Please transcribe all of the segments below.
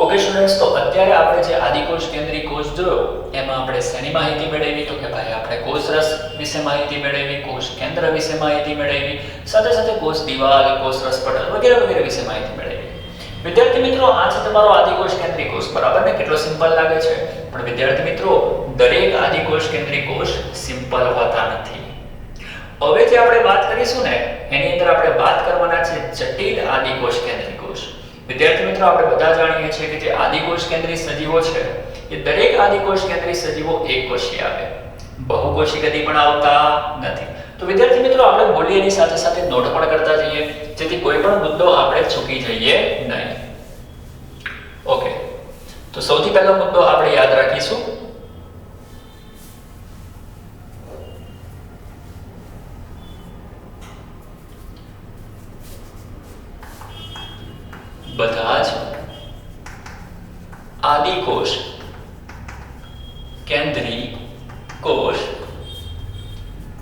Okay students, તો અત્યારે આપણે જે આદિકોષ કેન્દ્રી કોષ જોયો એમાં આપણે શેની માહિતી મેળવી? તો કે ભાઈ આપણે કોષ રસ વિશે માહિતી મેળવી, કોષ કેન્દ્ર વિશે માહિતી મેળવી, સાથે સાથે કોષ દિવાલ, કોષ રસ પટલ વગેરે વગેરે વિશે માહિતી મેળવી. વિદ્યાર્થી મિત્રો, આ છે તમારો આદિકોષ કેન્દ્રી કોષ, બરાબર ને? કેટલો સિમ્પલ લાગે છે? પણ વિદ્યાર્થી મિત્રો, દરેક આદિકોષ કેન્દ્રી કોષ સિમ્પલ હોતા નથી. હવે જે આપણે વાત કરીશું ને એની અંદર આપણે વાત કરવાના છે જટિલ આદિકોષ કેન્દ્રી કોષ. વિદ્યાર્થી મિત્રો, આપણે બધા જાણીએ છીએ કે જે આદિકોષ કેન્દ્રી સજીવો છે એ દરેક આદિકોષ કેન્દ્રી સજીવો એકકોષી આવે, બહુકોષી કદી પણ આવતા નથી. તો વિદ્યાર્થી મિત્રો, આપણે બોલીએ એની સાથે સાથે નોટ પણ કરતા જઈએ જેથી કોઈ પણ મુદ્દો આપણે ચૂકી જઈએ નહીં. ઓકે, તો સૌથી પહેલો મુદ્દો આપણે યાદ રાખીશું બધા જ આદિકોષ કેન્દ્રી કોષ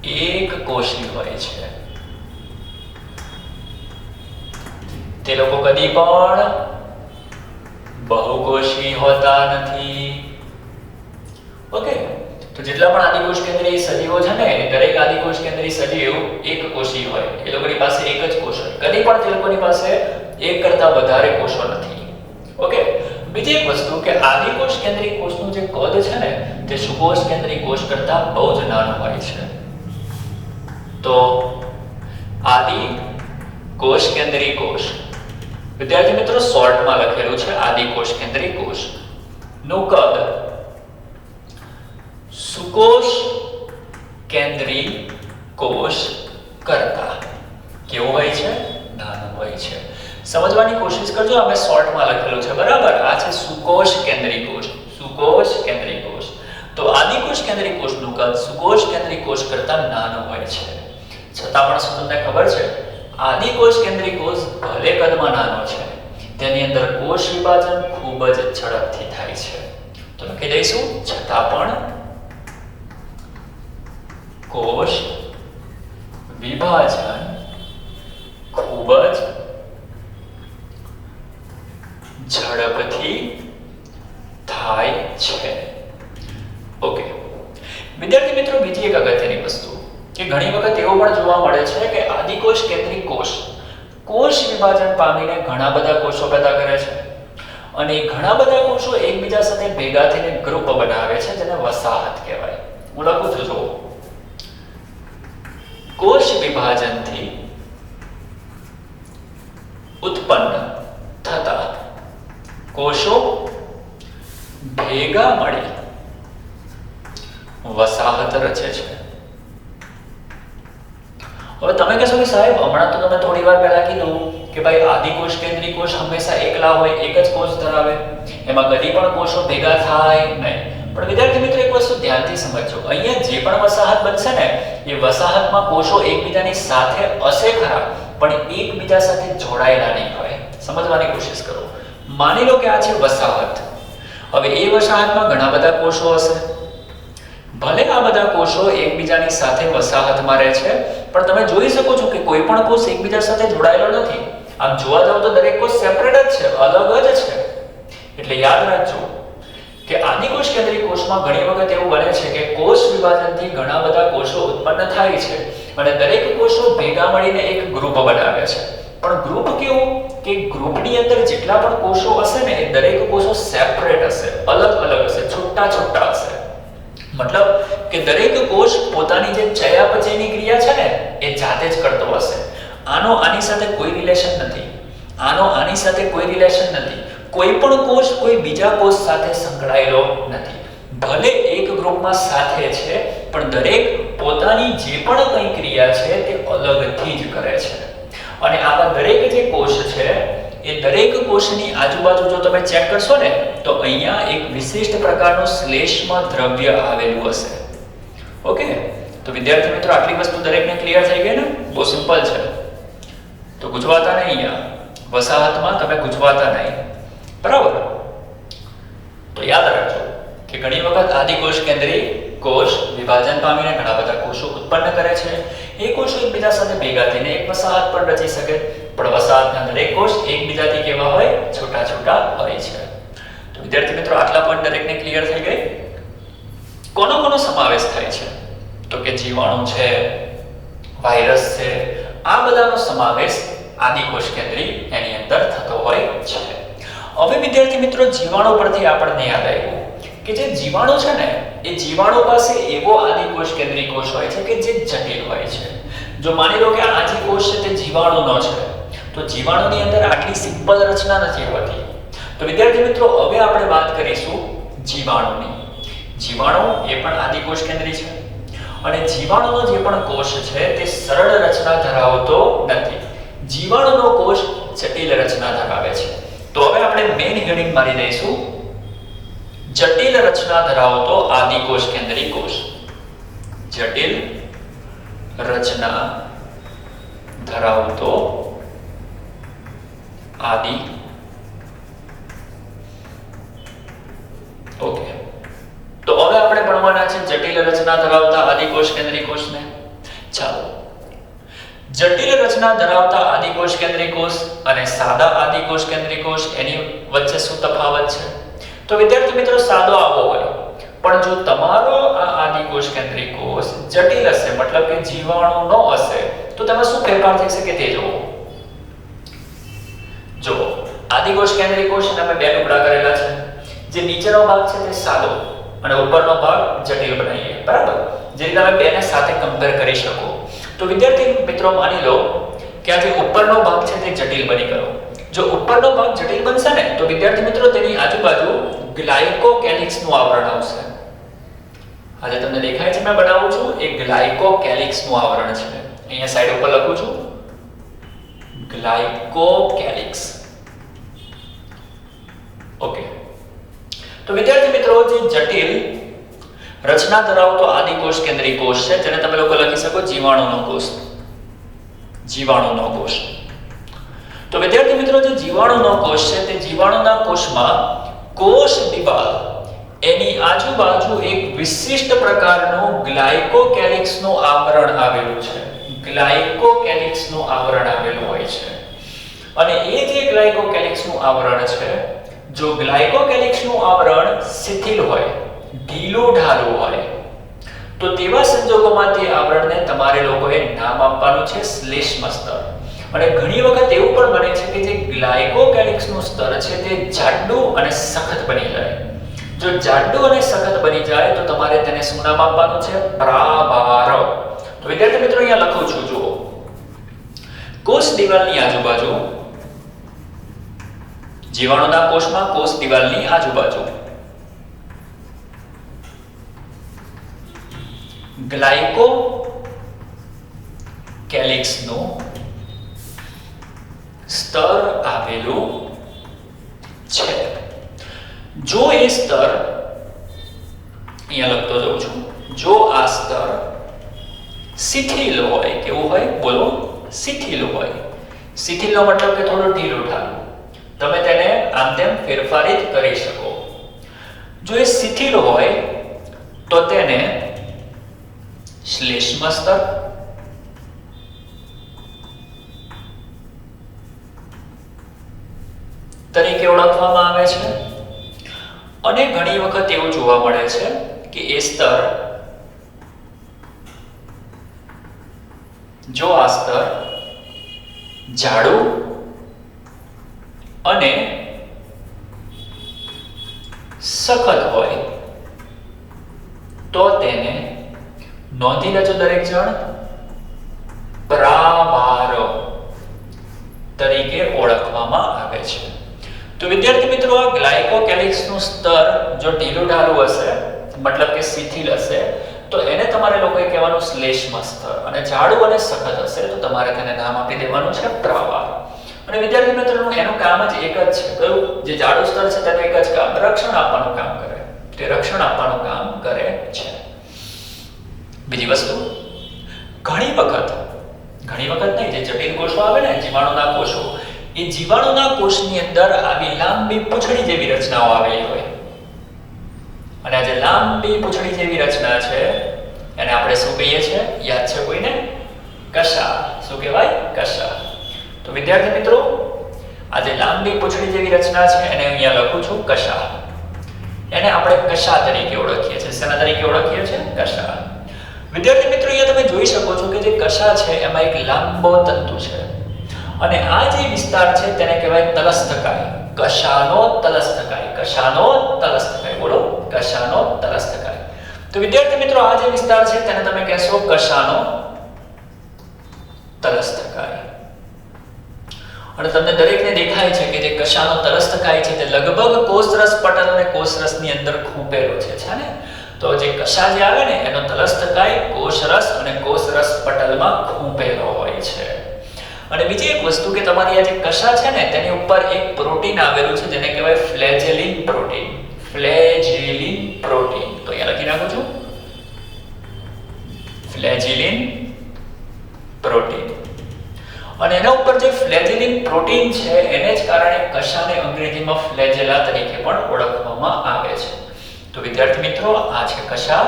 એક કોષી હોય છે. તે લોકો કદી પણ બહુકોષી હોતા નથી. ઓકે, તો જેટલા પણ આદિકોષ કેન્દ્રી સજીવો છે ને દરેક આદિકોષ કેન્દ્રી સજીવ એક કોષી હોય. એ લોકોની પાસે એક જ કોષ હોય, કદી પણ તે લોકોની પાસે એક કરતા વધારે કોષો નથી. ઓકે, બીજી એક વસ્તુ કે આદિકોષ કેન્દ્રી કોષનું જે કદ છે ને તે સુકોષ કેન્દ્રી કોષ કરતા બહુ જ નાનું હોય છે. તો આદિકોષ કેન્દ્રી કોષ, વિદ્યાર્થી મિત્રો શોર્ટમાં લખેલું છે આદિકોષ કેન્દ્રી કોષ નું કદ સુકોષ કેન્દ્રી કોષ કરતા કેવું હોય છે? નાનું હોય છે. સમજવાની કોશિશ કરજો, અમે શોર્ટમાં લખેલું છે, બરાબર? આ છે સુકોષ કેન્દ્રી કોષ, સુકોષ કેન્દ્રી કોષ. તો આદિકોષ કેન્દ્રી કોષનું કદ સુકોષ કેન્દ્રી કોષ કરતા નાનું હોય છે. છતાં પણ શું તમને ખબર છે? આદિકોષ કેન્દ્રી કોષ ભલે કદમાં નાનો છે, તેની અંદર કોષ વિભાજન ખૂબ જ ઝડપથી થાય છે. તો લખી દઈશું, છતાં પણ કોષ વિભાજન ખૂબ જ ઝડપથી થાય છે. ઓકે વિદ્યાર્થી મિત્રો, બીજી એક અગત્યની વસ્તુ કે ઘણી વખત એવું પણ જોવા મળે છે કે આદિકોષ કેન્દ્રી કોષ કોષ વિભાજન પામીને ઘણા બધા કોષો પેદા કરે છે અને ઘણા બધા કોષો એકબીજા સાથે ભેગા થઈને ગ્રુપ બનાવે છે જેને વસાહત કહેવાય. હું લખું છું, જુઓ. કોષ વિભાજનથી ઉત્પન્ન થતા કોષો ભેગા મળી વસાહત રચે છે. હવે તમે કહેશો કે સાહેબ, હમણાં તો તમે થોડી વાર પહેલા કીધું કે ભાઈ આદિકોષ કેન્દ્રી કોષ હંમેશા એકલા હોય, એક જ કોષ ધરાવે, એમાં કદી પણ કોષો ભેગા થાય નહીં. પણ વિદ્યાર્થી મિત્રો, એક વસ્તુ ધ્યાનથી સમજજો, અહીંયા જે પણ વસાહત બનશે ને એ વસાહતમાં કોષો એકબીજાની સાથે હશે ખરા, પણ એકબીજા સાથે જોડાયેલા નહીં હોય. સમજવાની કોશિશ કરો. માની લો કે આ છે વસાહત. હવે એ વસાહતમાં ઘણા બધા કોષો હશે, ભલે આ બધા કોષો એકબીજાની સાથે વસાહતમાં રહે છે, પણ તમે જોઈ શકો છો કે કોઈ પણ કોષ એકબીજા સાથે જોડાયેલો નથી. આમ જોવા જાવ તો દરેક કોષ સેપરેટ જ છે, અલગ જ છે. એટલે યાદ રાખજો કે આદિકોષ કેન્દ્રી કોષમાં ઘણી વખત એવું બને છે કે કોષ વિભાજનથી ઘણા બધા કોષો ઉત્પન્ન થાય છે અને દરેક કોષો ભેગા મળીને એક ગ્રુપ બનાવે છે. પણ ગ્રુપ કેવું કે ગ્રુપની અંદર જેટલા પણ કોષો હશે ને એ દરેક કોષો સેપરેટ હશે, અલગ અલગ હશે, છૂટા છૂટા હશે. મતલબ કે દરેક કોષ પોતાની જે ચયાપચયની ક્રિયા છે ને એ જાતે જ કરતો હશે. આનો આની સાથે કોઈ રિલેશન નથી, આનો આની સાથે કોઈ રિલેશન નથી. કોઈ પણ કોષ કોઈ બીજા કોષ સાથે સંકળાયેલો નથી. ભલે એક ગ્રુપમાં સાથે છે, પણ દરેક પોતાની જે પણ કંઈ ક્રિયા છે તે અલગથી જ કરે છે. અને આવા દરેક જે કોષ છે એ દરેક કોષની આજુબાજુ જો તમે ચેક કરશો ને તો અહીંયા એક વિશિષ્ટ પ્રકારનું શ્લેષ્મ દ્રવ્ય આવેલું હશે. ઓકે, તો વિદ્યાર્થી મિત્રો, આટલી વસ્તુ દરેકને ક્લિયર થઈ ગઈ ને? બહુ સિમ્પલ છે. તો ગુજવાતા નહીં, અહીંયા વસાહતમાં તમે ગુજવાતા નહીં, બરાબર? તો યાદ રાખજો કે ઘણી વખત આદિકોષ કેન્દ્રી કોષ વિભાજન પામીને ઘણા બધા કોષો ઉત્પન્ન કરે છે. એ કોષો એકબીજા સાથે ભેગા થઈને એક વસાહત પણ રચી શકે, પણ વસાહતના દરેક કોષ એકબીજાથી કેવા હોય? છૂટા છૂટા હોય છે. વિદ્યાર્થી મિત્રો આટલા પોઈન્ટ દરેકને ક્લિયર થઈ ગઈ? કોનો કોનો સમાવેશ થાય છે? તો કે જીવાણુ છે, વાયરસ છે, આ બધાનો સમાવેશ આદિકોષ કેન્દ્રી એની અંદર થતો હોય છે. હવે વિદ્યાર્થી મિત્રો જીવાણુ પરથી આપણને યાદ આવ્યું કે જે જીવાણુ છે ને એ જીવાણુ પાસે એવો આદિકોષ કેન્દ્રી કોષ હોય છે કે જે જટિલ હોય છે. જો માની લો કે આ જે કોષ છે તે જીવાણુનો છે, તો જીવાણુની અંદર આટલી સિમ્પલ રચના નથી હોતી. તો વિદ્યાર્થી મિત્રો હવે આપણે વાત કરીશું જીવાણુની. જીવાણુ એ પણ આદિકોષ કેન્દ્રી છે અને જીવાણુનો જે પણ કોષ છે તે સરળ રચના ધરાવતો નથી. જીવાણુનો કોષ જટિલ રચના ધરાવે છે. તો હવે આપણે મેઇન હેડિંગ મારી દઈશું જટિલ રચના ધરાવતો આદિકોષ કેન્દ્રી કોષ. જટિલ રચના ધરાવતો આદિ ઓકે. તો હવે આપણે ભણવાના છે જટિલ રચના ધરાવતા આદિકોષ કેન્દ્રી કોષને. ચાલો, જટિલ રચના ધરાવતા આદિકોષ કેન્દ્રી કોષ અને સાદા આદિકોષ કેન્દ્રી કોષ એની વચ્ચે શું તફાવત છે? તો વિદ્યાર્થી મિત્રો સાદો આવો હોય, પણ જો તમારો આ આદિકોષ કેન્દ્રી કોષ જટિલ હશે, મતલબ કે જીવાણુનો હશે, તો તેમાં શું ફેરફાર થઈ શકે તે જુઓ. જો આદિકોષ કેન્દ્રી કોષ અમે બે ટુકડા કરેલા છે. જે નીચેનો ભાગ છે તે સાદો અને ઉપરનો ભાગ જટિલ બનાવીએ, બરાબર? જે તમે બેને સાથે કમ્પેર કરી શકો. તો વિદ્યાર્થી મિત્રો માની લો કે આ જે ઉપરનો ભાગ છે તે જટિલ બની ગયો. જો ઉપરનો ભાગ જટિલ બનશે ને તો વિદ્યાર્થી મિત્રો તેની આજુબાજુ ગ્લાયકોકેલિક્સ નું આવરણ આવશે. આજે તમને દેખાય છે મેં બનાવું છું એ ગ્લાયકોકેલિક્સ નું આવરણ છે. અહીંયા સાઈડ ઉપર લખું છું ગ્લાયકોકેલિક્સ. ઓકે. તો વિદ્યાર્થી મિત્રો જે જટિલ રચના ધરાવતો આદિકોષ કેન્દ્રી કોષ છે જેને તમે લોકો લખી શકો જીવાણુનો કોષ. જીવાણુનો કોષ. તો વિદ્યાર્થી મિત્રો જે જીવાણુનો કોષ છે તે જીવાણુના કોષમાં કોષ દિવાલ એની આજુબાજુ એક વિશિષ્ટ પ્રકારનું ગ્લાયકોકેલિક્સનું આવરણ આવેલું છે. ગ્લાયકોકેલિક્સનું આવરણ આવેલું હોય છે. અને એ જે ગ્લાયકોકેલિક્સનું આવરણ છે, જો ગ્લાયકોકેલિક્સનું આવરણ શિથિલ હોય, ઢીલું ઢાલું હોય, તો તેવા સંજોગોમાં તે આવરણને તમારે લોકોએ નામ આપવાનું છે શ્લેષ્મ સ્તર. અને ઘણી વખત એવું પણ બને છે કે જે ગ્લાયકોકેલિક્સનું સ્તર છે તે જાડું અને સખત બની જાય. જો જાડું અને સખત બની જાય તો તમારે તેને શું નામ આપવાનું છે? પ્રાવાર. તો વિદ્યાર્થી મિત્રો અહીંયા લખું છું, જુઓ. કોષ દિવાલની આજુબાજુ, જીવાણુના કોષમાં કોષ દિવાલની આજુબાજુ ગ્લાયકોકેલિક્સનું સ્તર આવેલું છે. જો એ સ્તર, અહીંયા લખતો જાઉં છું, જો આ સ્તર શિથિલ હોય, કેવું હોય બોલો? શિથિલ હોય. શિથિલનો મતલબ કે થોડું ઢીલું ઢાલું, તમે તેને આમ તેમ ફેરફારિત કરી શકો. જો એ શિથિલ હોય તો તેને શ્લેષ્મ સ્તર, તરીકે ઓળખવામાં આવે છે. અને ઘણી વખત એવું જોવા મળે છે કે એ સ્તર, જો આ સ્તર જાડું અને સખત હોય તો તેને નોંધી લેજો દરેક જણ, પ્રાવાર તરીકે ઓળખવામાં આવે છે. તો વિદ્યાર્થી મિત્રો આ ગ્લાયકોકેલિક્સનું સ્તર જો ઢીલું ઢાલું હશે, મતલબ કે શિથિલ હશે, તો એને તમારે લોકોએ કહેવાનું શ્લેષ્મ સ્તર. અને જાડું અને સખત હશે તો તમારે તેને નામ આપી દેવાનું છે પ્રાવાર. અને વિદ્યાર્થી મિત્રો એનું કામ જ એક જ છે. કયું? જે જાડું સ્તર છે તેનું એક જ કામ, રક્ષણ આપવાનું કામ કરે. તે રક્ષણ આપવાનું કામ કરે છે. બીજી વસ્તુ, ઘણી વખત નહીં, જે જટિલ કોષો આવે ને, જીવાણુના કોષો, એ જીવાણુના કોષની અંદર આવી લાંબી પૂંછડી જેવી રચનાઓ આવેલી હોય. અને આ જે લાંબી પૂંછડી જેવી રચના છે એને આપણે શું કહીએ છીએ? યાદ છે કોઈને? કશા. શું કહેવાય? કશા. તો વિદ્યાર્થી મિત્રો આ જે લાંબી પૂંછડી જેવી રચના છે એને અહીંયા લખું છું કશા. એને આપણે કશા તરીકે ઓળખીએ છીએ. શેના તરીકે ઓળખીએ છીએ? કશા. વિદ્યાર્થી મિત્રો, અહીંયા તમે જોઈ શકો છો કે જે કશા છે એમાં એક લાંબો તંતુ છે અને આ જે વિસ્તાર છે તેને કહેવાય તલસ્થકાય. કશાનો તલસ્થકાય. કશાનો તલસ્થકાય. બોલો, કશાનો તલસ્થકાય. તો વિદ્યાર્થી મિત્રો, આ જે વિસ્તાર છે તેને તમે કહેશો કશાનો તલસ્થકાય. અને તમને દરેકને દેખાય છે કે જે કશાનો તલસ્થકાય છે તે લગભગ કોષરસ પટલ અને કોષરસની અંદર ખૂંપેલો છે ને? તો જે કશા જે આવે ને એનો તલસ્થકાય કોષરસ અને કોષરસ પટલમાં ખૂંપેલો હોય છે. અને બીજી એક વસ્તુ કે તમારી આ જે કશા છે ને તેની ઉપર એક પ્રોટીન આવેલું છે જેને કહેવાય ફ્લેજેલિન પ્રોટીન. ફ્લેજેલિન પ્રોટીન. તો અહીંયા લખી નાખું છું, ફ્લેજેલિન પ્રોટીન. અને એના ઉપર જે ફ્લેજેલિન પ્રોટીન છે એને જ કારણે કશાને અંગ્રેજીમાં ફ્લેજેલા તરીકે પણ ઓળખવામાં આવે છે. તો વિદ્યાર્થી મિત્રો, આ છે કશા.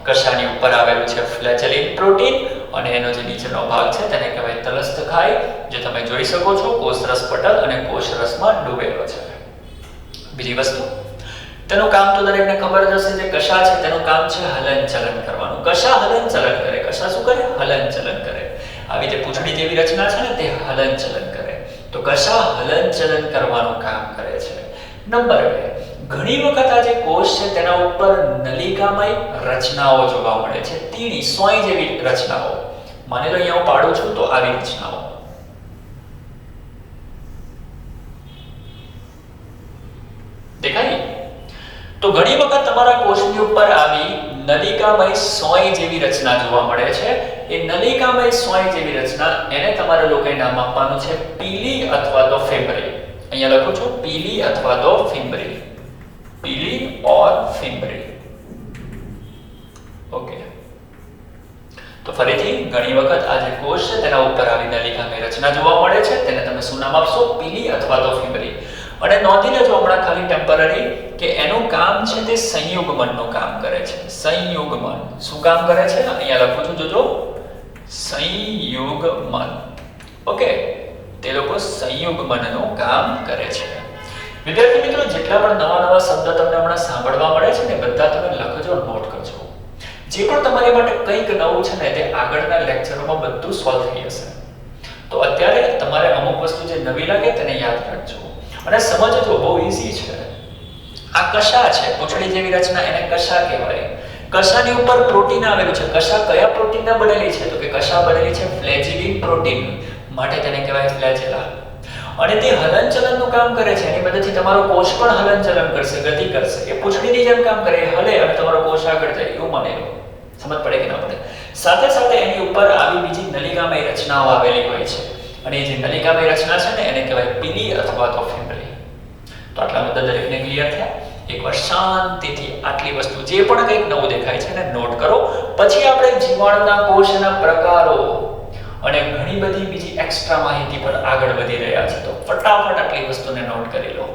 કશાની ઉપર આવેલું છે ફ્લેજેલિન પ્રોટીન અને એનો જે નીચેનો ભાગ છે તેને કહેવાય તલસ્થકાય, જે તમે જોઈ શકો છો કોષરસ પટલ અને કોષરસમાં ડૂબેલો છે. બીજી વસ્તુ, તેનું કામ તો દરેકને ખબર જ હશે. જે કશા છે તેનું કામ છે હલનચલન કરવાનું. કશા હલનચલન કરે. કશા શું કરે? હલનચલન કરે. આવી જે પૂંછડી જેવી રચના છે ને તે હલનચલન કરે. તો કશા હલનચલન કરવાનું કામ કરે છે. નંબર 2, ઘણી વખત આ જે કોષ છે તેના ઉપર નલિકામય રચનાઓ જોવા મળે છે. તીણી સોય જેવી રચનાઓ. માની લો અહીંયા હું પાડું છું તો આવી રચનાઓ. દેખાય? તો ઘણી વખત તમારા કોષની ઉપર આવી નલિકામય સોય જેવી રચના જોવા મળે છે. એ નલિકામય સોય જેવી રચના એને તમારે લોકોએ નામ આપવાનું છે પીલી અથવા તો ફિમ્બરી. અહીંયા લખું છું પીલી અથવા તો ફિમ્બરી. પીલી ઓર ફિમ્બરી. ઓકે. તો ફરીથી ઘણી વખત આ જે કોષ છે તેના ઉપર આવી નલિકામય રચના જોવા મળે છે. તેને તમે શું નામ આપશો? પીલી અથવા તો ફિમ્બરી. અને નોંધી લેજો હમણાં ખાલી ટેમ્પરરી કે એનું કામ છે તે સંયુગ્મનનું કામ કરે છે. સંયુગ્મન. શું કામ કરે છે? અહીંયા લખું છું, જોજો, સંયુગ્મન. ઓકે. તે લોકો સંયુગ્મનનું કામ કરે છે. વિદ્યાર્થી મિત્રો, જેટલા પણ નવા શબ્દ તમને હમણાં સાંભળવા મળે છે ને બધા તમે લખજો, નોટ કરજો. જે પણ તમારી માટે કંઈક નવું છે ને તે આગળના લેક્ચરોમાં બધું સોલ્વ થઈ જશે. તો અત્યારે તમારે અમુક વસ્તુ જે નવી લાગે તેને યાદ રાખજો અને સમજજો. બહુ ઈઝી છે. આ કશા છે, પૂંછડી જેવી રચના, એને કશા કહેવાય. કશાની ઉપર પ્રોટીન આવેલું છે. કશા કયા પ્રોટીનના બનેલી છે? તો કે કશા બનેલી છે ફ્લેજેલિન પ્રોટીન, માટે તેને કહેવાય ફ્લેજેલા. અને તે હલનચલનનું કામ કરે છે. એની મદદથી તમારો કોષ પણ હલનચલન કરશે, ગતિ કરશે. એ પૂંછડીની જેમ કામ કરે, હલે અને તમારો કોષ આગળ જાય, એવું માની લો. સમજ પડે કે ના પડે? સાથે સાથે એની ઉપર આવી બીજી નલિકામય રચનાઓ આવેલી હોય છે અને એ જે નલિકામય રચના છે ને એને કહેવાય પીલી અથવા તો ફિમ્બરી. તો આટલા મુદ્દા દરેકને ક્લિયર થયા? એકવાર શાંતિથી આટલી વસ્તુ જે પણ કંઈક નવું દેખાય છે એને નોટ કરો. પછી આપણે જીવાણુના કોષના પ્રકારો અને ઘણી બધી બીજી એક્સ્ટ્રા માહિતી પર આગળ વધી રહ્યા છે. તો ફટાફટ આટલી વસ્તુને નોટ કરી લો.